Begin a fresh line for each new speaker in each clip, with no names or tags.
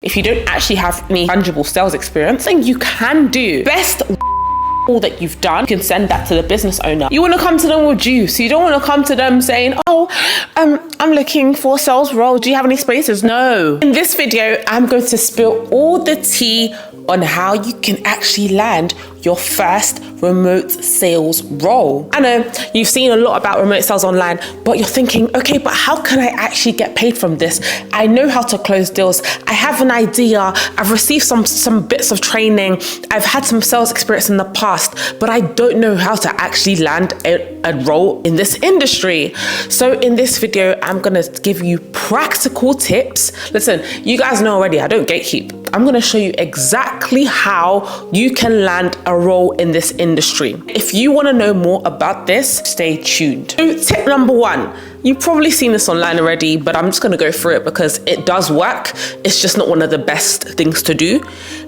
If you don't actually have any tangible sales experience, then you can do best all that you've done. You can send that to the business owner. You want to come to them with juice. You don't want to come to them saying, I'm looking for a sales role. Do you have any spaces? No. In this video, I'm going to spill all the tea on how you can actually land your first remote sales role. I know you've seen a lot about remote sales online, but you're thinking, okay, but how can I actually get paid from this? I know how to close deals. I have an idea. I've received some bits of training. I've had some sales experience in the past, but I don't know how to actually land a role in this industry. So in this video, I'm gonna give you practical tips. Listen, you guys know already, I don't gatekeep. I'm gonna show you exactly how you can land a role in this industry. If you wanna know more about this, stay tuned. So tip number one, you've probably seen this online already, but I'm just gonna go through it because it does work. It's just not one of the best things to do,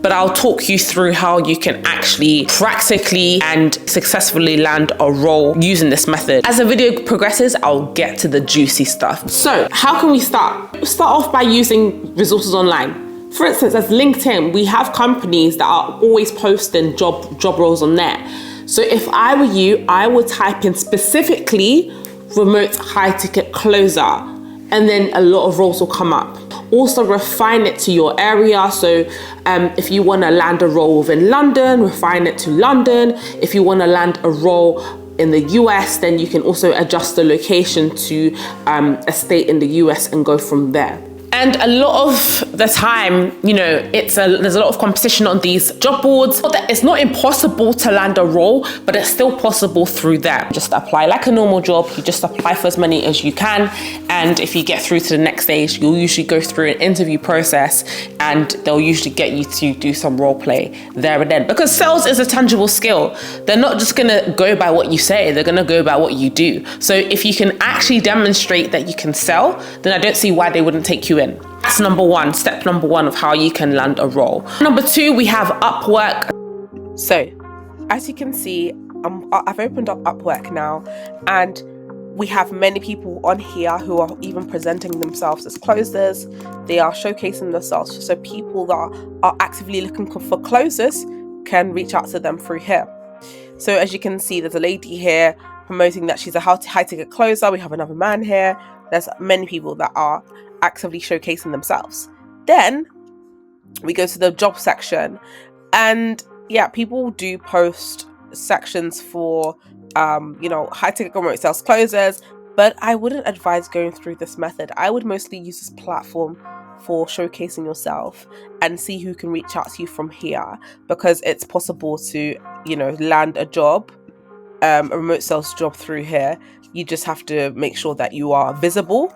but I'll talk you through how you can actually practically and successfully land a role using this method. As the video progresses, I'll get to the juicy stuff. So how can we start? We'll start off by using resources online. For instance, as LinkedIn, we have companies that are always posting job roles on there. So if I were you, I would type in specifically remote high ticket closer, and then a lot of roles will come up. Also refine it to your area. So if you want to land a role within London, refine it to London. If you want to land a role in the US, then you can also adjust the location to a state in the US and go from there. And a lot of the time, you know, there's a lot of competition on these job boards. It's not impossible to land a role, but it's still possible through them. Just apply like a normal job. You just apply for as many as you can. And if you get through to the next stage, you'll usually go through an interview process and they'll usually get you to do some role play there and then. Because sales is a tangible skill. They're not just gonna go by what you say, they're gonna go by what you do. So if you can actually demonstrate that you can sell, then I don't see why they wouldn't take you in. That's number one, step number one of how you can land a role. Number two, we have Upwork. So as you can see, I've opened up Upwork now, and we have many people on here who are even presenting themselves as closers. They are showcasing themselves. So people that are actively looking for closers can reach out to them through here. So as you can see, there's a lady here promoting that she's a high ticket closer. We have another man here. There's many people that are actively showcasing themselves. Then we go to the job section, and yeah, people do post sections for high ticket remote sales closers, but I wouldn't advise going through this method. I would mostly use this platform for showcasing yourself and see who can reach out to you from here, because it's possible to land a job, a remote sales job through here. You just have to make sure that you are visible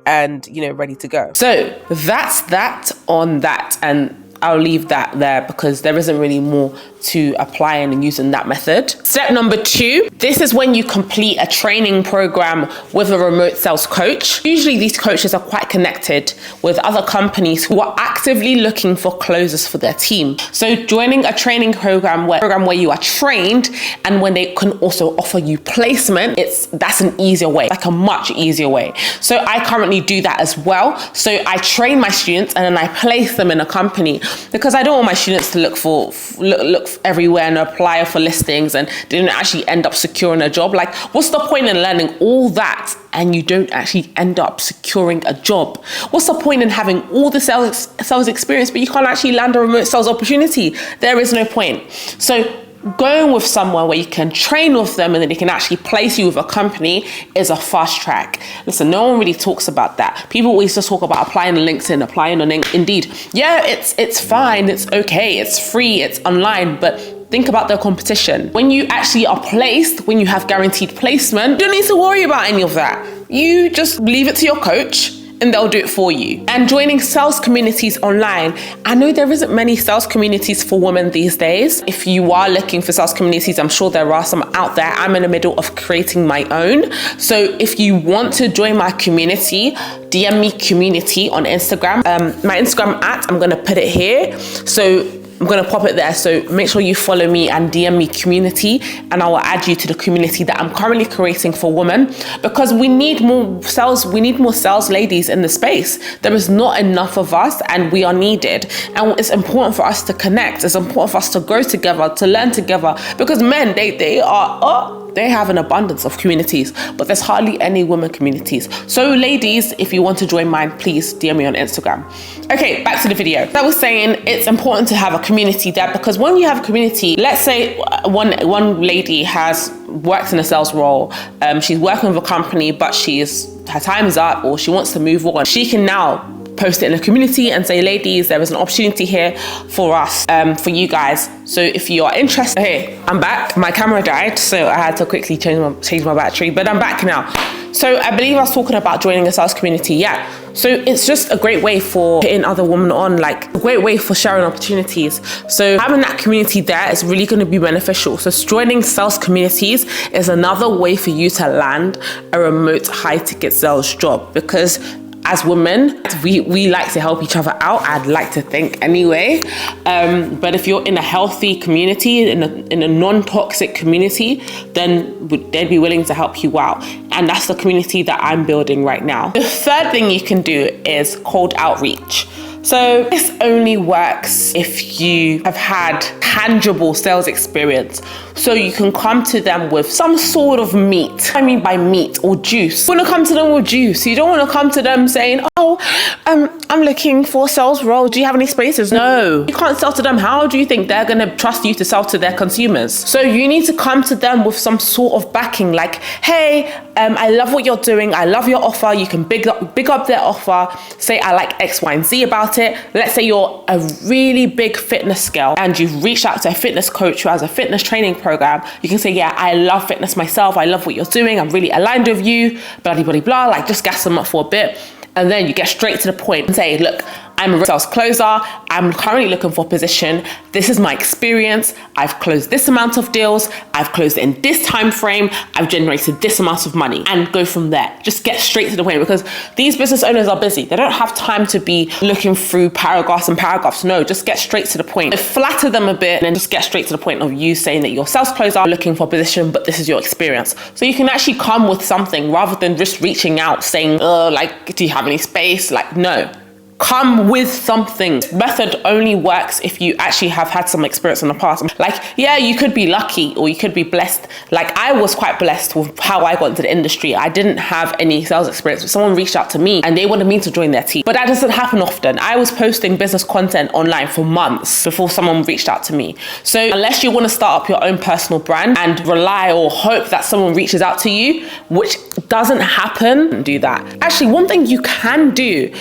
and ready to go. So that's that on that, and I'll leave that there because there isn't really more to applying and using that method. Step number two, this is when you complete a training program with a remote sales coach. Usually these coaches are quite connected with other companies who are actively looking for closers for their team. So joining a training program where you are trained, and when they can also offer you placement, that's an easier way, like a much easier way. So I currently do that as well. So I train my students and then I place them in a company, because I don't want my students to look everywhere and apply for listings and they don't actually end up securing a job. Like, what's the point in learning all that and you don't actually end up securing a job? What's the point in having all the sales experience but you can't actually land a remote sales opportunity? There is no point. So going with someone where you can train with them and then they can actually place you with a company is a fast track. Listen, no one really talks about that. People always just talk about applying on LinkedIn, applying on Indeed. Yeah, it's fine, it's okay, it's free, it's online, but think about the competition. When you actually are placed, when you have guaranteed placement, you don't need to worry about any of that. You just leave it to your coach and they'll do it for you. And joining sales communities online. I know there isn't many sales communities for women these days. If you are looking for sales communities, I'm sure there are some out there. I'm in the middle of creating my own. So if you want to join my community, DM me community on Instagram. My Instagram I'm gonna put it here. So I'm going to pop it there. So make sure you follow me and DM me community, and I will add you to the community that I'm currently creating for women, because we need more sales. We need more sales ladies in the space. There is not enough of us, and we are needed. And it's important for us to connect. It's important for us to grow together, to learn together, because men, they have an abundance of communities, but there's hardly any women communities. So ladies, if you want to join mine, please DM me on Instagram. Okay, back to the video. I was saying it's important to have a community there, because when you have a community, let's say one lady has worked in a sales role, she's working with a company, but her time is up, or she wants to move on. She can now post it in the community and say, ladies, there is an opportunity here for us, for you guys. So if you are interested, hey, I'm back. My camera died, so I had to quickly change my battery, but I'm back now. So I believe I was talking about joining a sales community. Yeah. So it's just a great way for hitting other women on, like a great way for sharing opportunities. So having that community there is really going to be beneficial. So joining sales communities is another way for you to land a remote high ticket sales job, because as women, we like to help each other out. I'd like to think anyway. But if you're in a healthy community, in a non-toxic community, then they'd be willing to help you out. And that's the community that I'm building right now. The third thing you can do is cold outreach. So this only works if you have had tangible sales experience. So you can come to them with some sort of meat. I mean by meat or juice. You want to come to them with juice. You don't want to come to them saying, I'm looking for a sales role. Do you have any spaces? No, you can't sell to them. How do you think they're going to trust you to sell to their consumers? So you need to come to them with some sort of backing, like, hey, I love what you're doing. I love your offer. You can big up their offer. Say, I like X, Y, and Z about it. Let's say you're a really big fitness girl and you've reached out to a fitness coach who has a fitness training program. You can say, yeah, I love fitness myself. I love what you're doing. I'm really aligned with you, blah, blah, blah, like just gas them up for a bit. And then you get straight to the point and say, look, I'm a sales closer. I'm currently looking for a position. This is my experience. I've closed this amount of deals. I've closed it in this time frame. I've generated this amount of money, and go from there. Just get straight to the point, because these business owners are busy. They don't have time to be looking through paragraphs and paragraphs. No, just get straight to the point. Flatter them a bit and then just get straight to the point of you saying that you're a sales closer, looking for a position, but this is your experience. So you can actually come with something rather than just reaching out saying, like, do you have any space? Like, no. Come with something. This method only works if you actually have had some experience in the past. Like, yeah, you could be lucky or you could be blessed. Like, I was quite blessed with how I got into the industry. I didn't have any sales experience, but someone reached out to me and they wanted me to join their team. But that doesn't happen often. I was posting business content online for months before someone reached out to me. So unless you want to start up your own personal brand and rely or hope that someone reaches out to you, which doesn't happen, do that. Actually, one thing you can do,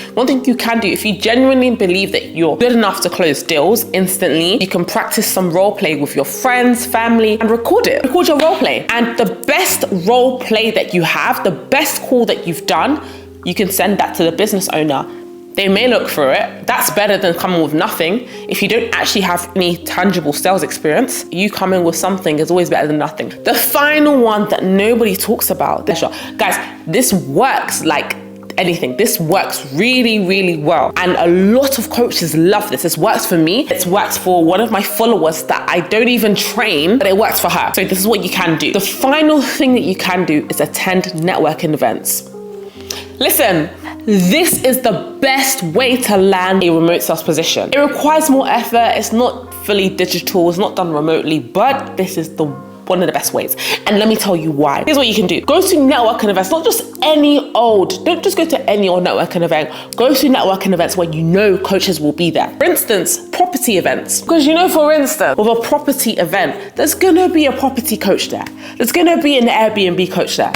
if you genuinely believe that you're good enough to close deals instantly, you can practice some role play with your friends, family, and record it. Record your role play. And the best role play that you have, the best call that you've done, you can send that to the business owner. They may look through it. That's better than coming with nothing. If you don't actually have any tangible sales experience, you coming with something is always better than nothing. The final one that nobody talks about, guys, this works like anything. This works really, really well. And a lot of coaches love this. This works for me. It's worked for one of my followers that I don't even train, but it works for her. So this is what you can do. The final thing that you can do is attend networking events. Listen, this is the best way to land a remote sales position. It requires more effort. It's not fully digital. It's not done remotely, but this is one of the best ways. And let me tell you why. Here's what you can do. Go to networking events, not just don't just go to any old networking event. Go to networking events where you know coaches will be there. For instance, property events. Because for instance, with a property event, there's gonna be a property coach there. There's gonna be an Airbnb coach there.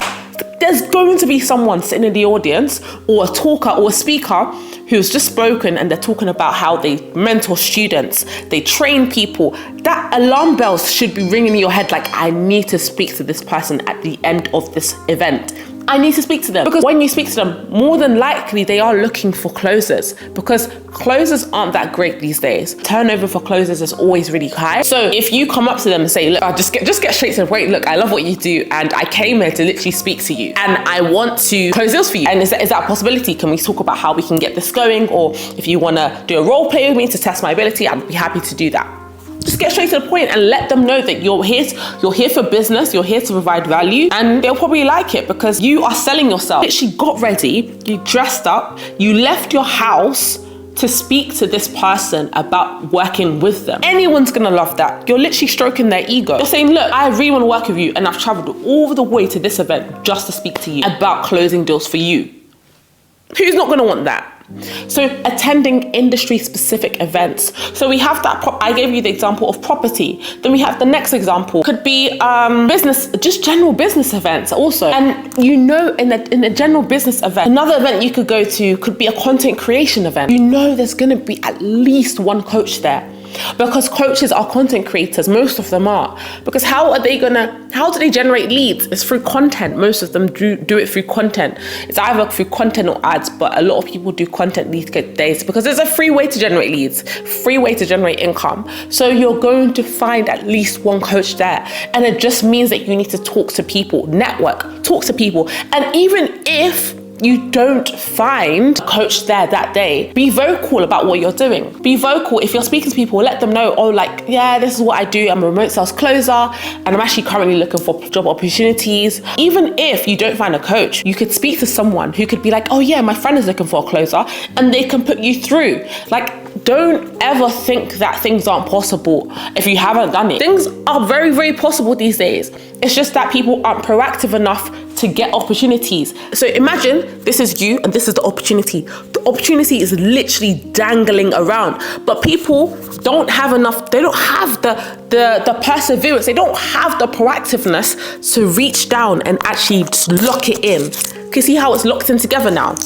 There's going to be someone sitting in the audience, or a talker or a speaker who's just spoken, and they're talking about how they mentor students, they train people. That alarm bells should be ringing in your head like, I need to speak to this person at the end of this event. I need to speak to them. Because when you speak to them, more than likely they are looking for closers, because closers aren't that great these days. Turnover for closers is always really high. So if you come up to them and say, look, just get straight to the point. Look, I love what you do, and I came here to literally speak to you, and I want to close deals for you. And is that a possibility? Can we talk about how we can get this going? Or if you want to do a role play with me to test my ability, I'd be happy to do that. Just get straight to the point and let them know that you're here for business, you're here to provide value, and they'll probably like it because you are selling yourself. Literally got ready, you dressed up, you left your house to speak to this person about working with them. Anyone's gonna love that. You're literally stroking their ego. You're saying, look, I really wanna work with you, and I've traveled all the way to this event just to speak to you about closing deals for you. Who's not gonna want that? So attending industry specific events. So we have that, I gave you the example of property. Then we have the next example, could be business, just general business events also. And in a general business event, another event you could go to could be a content creation event. There's gonna be at least one coach there. Because coaches are content creators, most of them are. Because how do they generate leads? It's through content. Most of them do it through content. It's either through content or ads, but a lot of people do content these days because it's a free way to generate leads, free way to generate income. So you're going to find at least one coach there. And it just means that you need to talk to people, network, talk to people. And even if you don't find a coach there that day, be vocal about what you're doing. Be vocal. If you're speaking to people, let them know, this is what I do. I'm a remote sales closer, and I'm actually currently looking for job opportunities. Even if you don't find a coach, you could speak to someone who could be like, oh yeah, my friend is looking for a closer, and they can put you through. Don't ever think that things aren't possible if you haven't done it. Things are very, very possible these days. It's just that people aren't proactive enough to get opportunities. So imagine this is you and this is the opportunity. The opportunity is literally dangling around, but people don't have enough, they don't have the perseverance, they don't have the proactiveness to reach down and actually just lock it in. Can you see how it's locked in together now?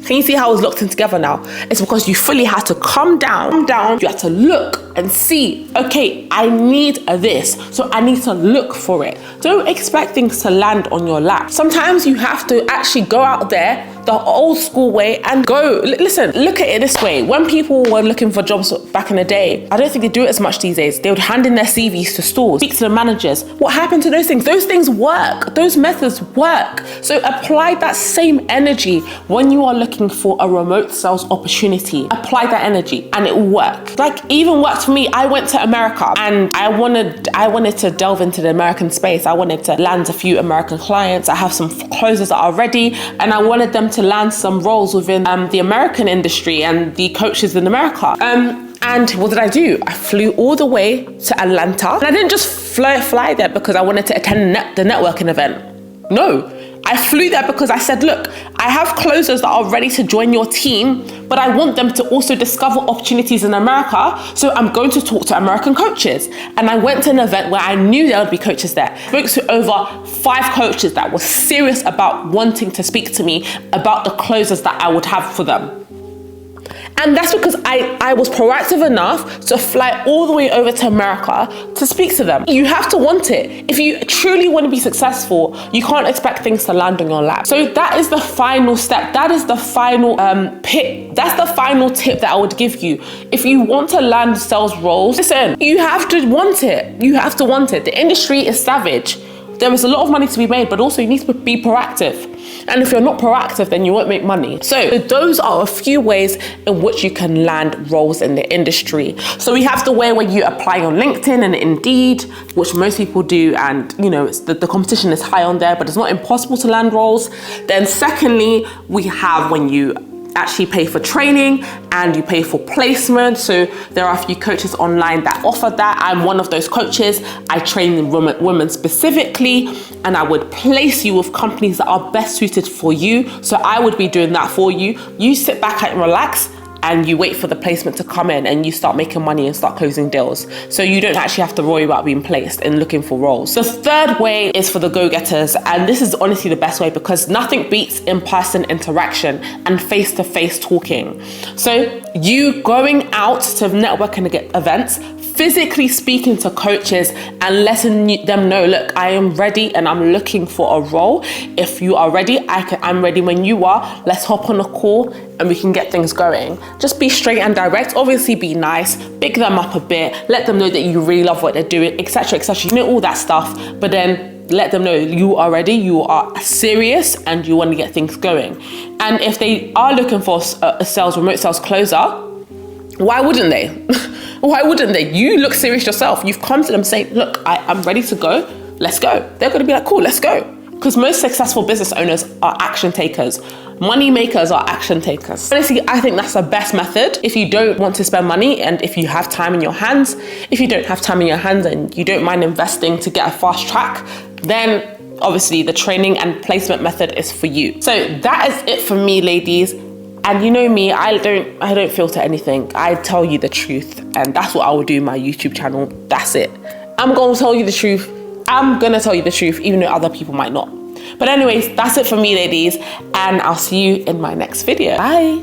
Can you see how it's locked in together now? It's because you fully had to come down. You had to look and see, okay, I need this, so I need to look for it. Don't expect things to land on your lap. Sometimes you have to actually go out there the old school way and go. Listen, look at it this way. When people were looking for jobs back in the day, I don't think they do it as much these days. They would hand in their CVs to stores, speak to the managers. What happened to those things? Those things work. Those methods work. So apply that same energy when you are looking for a remote sales opportunity. Apply that energy and it will work. Even worked for me. I went to America and I wanted to delve into the American space. I wanted to land a few American clients. I have some closers that are ready, and I wanted them to land some roles within the American industry and the coaches in America. And what did I do? I flew all the way to Atlanta, and I didn't just fly there because I wanted to attend the networking event. No, I flew there because I said, look, I have closers that are ready to join your team, but I want them to also discover opportunities in America. So I'm going to talk to American coaches. And I went to an event where I knew there would be coaches there. I spoke to over 5 coaches that were serious about wanting to speak to me about the closers that I would have for them. And that's because I was proactive enough to fly all the way over to America to speak to them. You have to want it. If you truly want to be successful, you can't expect things to land on your lap. So that is the final step. That is the final tip. That's the final tip that I would give you. If you want to land sales roles, listen, you have to want it. You have to want it. The industry is savage. There is a lot of money to be made, but also you need to be proactive. And if you're not proactive, then you won't make money. So those are a few ways in which you can land roles in the industry. So we have the way where you apply on LinkedIn and Indeed, which most people do. And it's the competition is high on there, but it's not impossible to land roles. Then secondly, we have when you actually pay for training and you pay for placement. So there are a few coaches online that offer that. I'm one of those coaches. I train women specifically, and I would place you with companies that are best suited for you. So I would be doing that for you. You sit back and relax, and you wait for the placement to come in and you start making money and start closing deals. So you don't actually have to worry about being placed and looking for roles. The third way is for the go-getters. And this is honestly the best way because nothing beats in-person interaction and face-to-face talking. So you going out to network and get events, physically speaking to coaches and letting them know, look, I am ready and I'm looking for a role. If you are ready, I'm ready when you are. Let's hop on a call and we can get things going. Just be straight and direct. Obviously be nice, big them up a bit, let them know that you really love what they're doing, etc., etc. You know, all that stuff, but then let them know you are ready, you are serious, and you want to get things going. And if they are looking for a remote sales closer, why wouldn't they? Why wouldn't they? You look serious yourself. You've come to them saying, look, I'm ready to go. Let's go. They're going to be like, cool, let's go. Because most successful business owners are action takers. Money makers are action takers. Honestly, I think that's the best method. If you don't want to spend money and if you have time in your hands, if you don't have time in your hands and you don't mind investing to get a fast track, then obviously the training and placement method is for you. So that is it for me, ladies. And you know me, I don't filter anything. I tell you the truth, and that's what I will do in my YouTube channel. That's it. I'm going to tell you the truth. I'm going to tell you the truth, even though other people might not. But anyways, that's it for me, ladies, and I'll see you in my next video. Bye.